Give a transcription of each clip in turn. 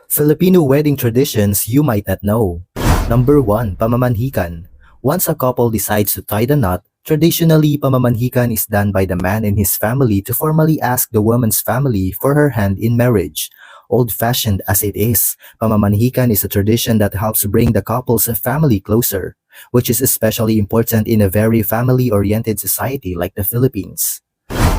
Filipino wedding traditions you might not know. Number 1. Pamamanhikan. Once a couple decides to tie the knot, traditionally pamamanhikan is done by the man and his family to formally ask the woman's family for her hand in marriage. Old-fashioned as it is, pamamanhikan is a tradition that helps bring the couple's family closer, which is especially important in a very family-oriented society like the Philippines.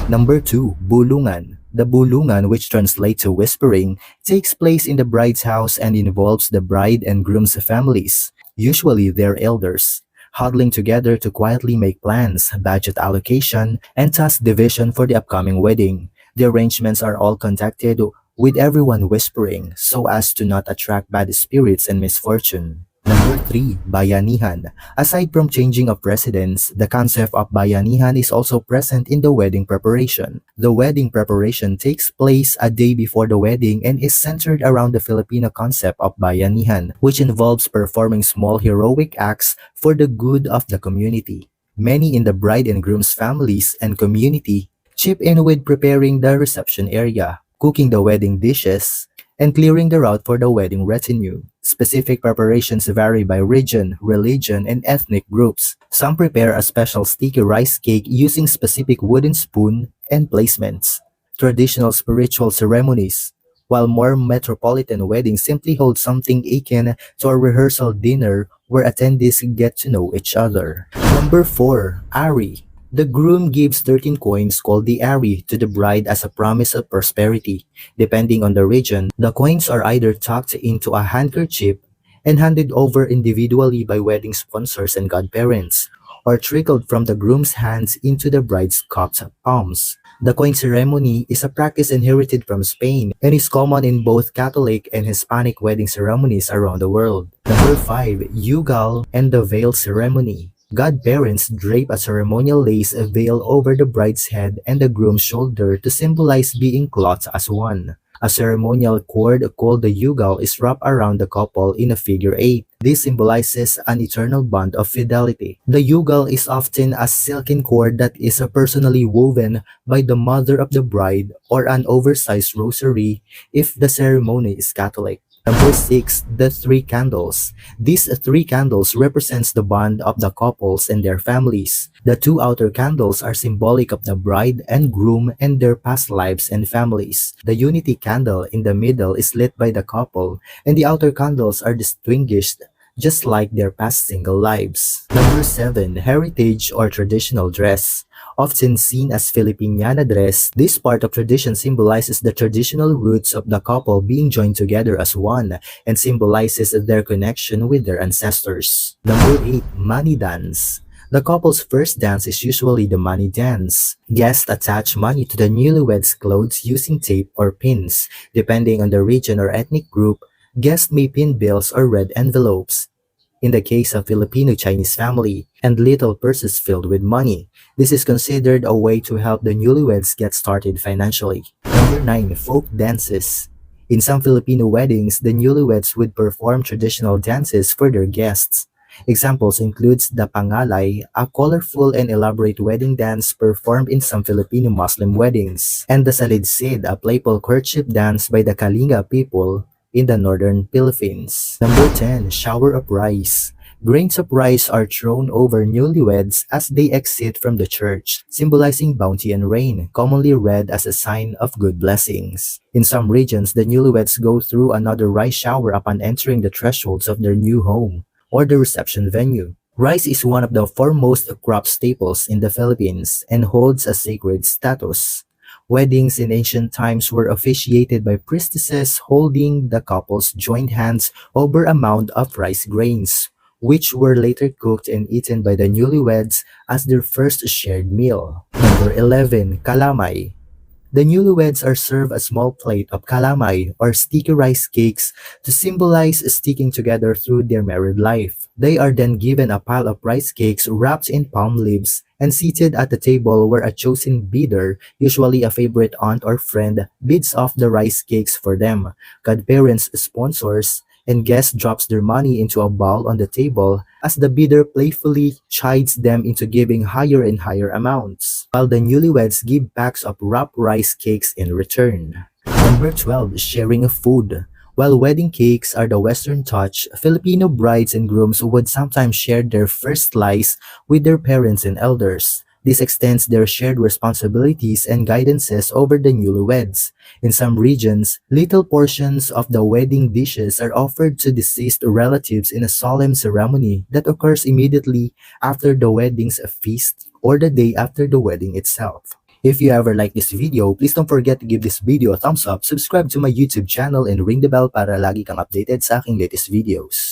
Number 2. Bulungan. The bulungan, which translates to whispering, takes place in the bride's house and involves the bride and groom's families, usually their elders, huddling together to quietly make plans, budget allocation, and task division for the upcoming wedding. The arrangements are all conducted with everyone whispering so as to not attract bad spirits and misfortune. Number 3. Bayanihan. Aside from changing of residence, the concept of bayanihan is also present in the wedding preparation. The wedding preparation takes place a day before the wedding and is centered around the Filipino concept of bayanihan, which involves performing small heroic acts for the good of the community. Many in the bride and groom's families and community chip in with preparing the reception area, cooking the wedding dishes, and clearing the route for the wedding retinue. Specific preparations vary by region, religion, and ethnic groups. Some prepare a special sticky rice cake using specific wooden spoon and placements. Traditional spiritual ceremonies, while more metropolitan weddings simply hold something akin to a rehearsal dinner where attendees get to know each other. Number 4. Ari. The groom gives 13 coins called the ari to the bride as a promise of prosperity. Depending on the region, the coins are either tucked into a handkerchief and handed over individually by wedding sponsors and godparents, or trickled from the groom's hands into the bride's cupped palms. The coin ceremony is a practice inherited from Spain and is common in both Catholic and Hispanic wedding ceremonies around the world. Number 5. Yugal and the veil ceremony. Godparents drape a ceremonial lace veil over the bride's head and the groom's shoulder to symbolize being clothed as one. A ceremonial cord called the yugal is wrapped around the couple in a figure 8. This symbolizes an eternal bond of fidelity. The yugal is often a silken cord that is personally woven by the mother of the bride or an oversized rosary if the ceremony is Catholic. Number 6. The three candles. These three candles represents the bond of the couples and their families. The two outer candles are symbolic of the bride and groom and their past lives and families. The unity candle in the middle is lit by the couple, and the outer candles are distinguished just like their past single lives. Number 7. Heritage or traditional dress. Often seen as Filipiniana dress, this part of tradition symbolizes the traditional roots of the couple being joined together as one and symbolizes their connection with their ancestors. Number 8. Money dance. The couple's first dance is usually the money dance. Guests attach money to the newlyweds' clothes using tape or pins. Depending on the region or ethnic group, guests may pin bills or red envelopes. In the case of Filipino-Chinese family, and little purses filled with money, this is considered a way to help the newlyweds get started financially. Number 9. Folk dances. In some Filipino weddings, the newlyweds would perform traditional dances for their guests. Examples includes the pangalay, a colorful and elaborate wedding dance performed in some Filipino Muslim weddings, and the salidsid, a playful courtship dance by the Kalinga people in the northern Philippines. Number 10. Shower of rice. Grains of rice are thrown over newlyweds as they exit from the church, symbolizing bounty and rain, commonly read as a sign of good blessings. In some regions, the newlyweds go through another rice shower upon entering the thresholds of their new home or the reception venue. Rice is one of the foremost crop staples in the Philippines and holds a sacred status. Weddings in ancient times were officiated by priestesses holding the couple's joined hands over a mound of rice grains, which were later cooked and eaten by the newlyweds as their first shared meal. Number 11. Kalamay. The newlyweds are served a small plate of kalamay or sticky rice cakes to symbolize sticking together through their married life. They are then given a pile of rice cakes wrapped in palm leaves and seated at the table where a chosen bidder, usually a favorite aunt or friend, bids off the rice cakes for them. Godparents, sponsors, and guests drops their money into a bowl on the table as the bidder playfully chides them into giving higher and higher amounts, while the newlyweds give packs of wrapped rice cakes in return. Number 12. Sharing of food. While wedding cakes are the Western touch, Filipino brides and grooms would sometimes share their first slice with their parents and elders. This extends their shared responsibilities and guidances over the newlyweds. In some regions, little portions of the wedding dishes are offered to deceased relatives in a solemn ceremony that occurs immediately after the wedding's feast or the day after the wedding itself. If you ever like this video, please don't forget to give this video a thumbs up, subscribe to my YouTube channel, and ring the bell para lagi kang updated sa aking latest videos.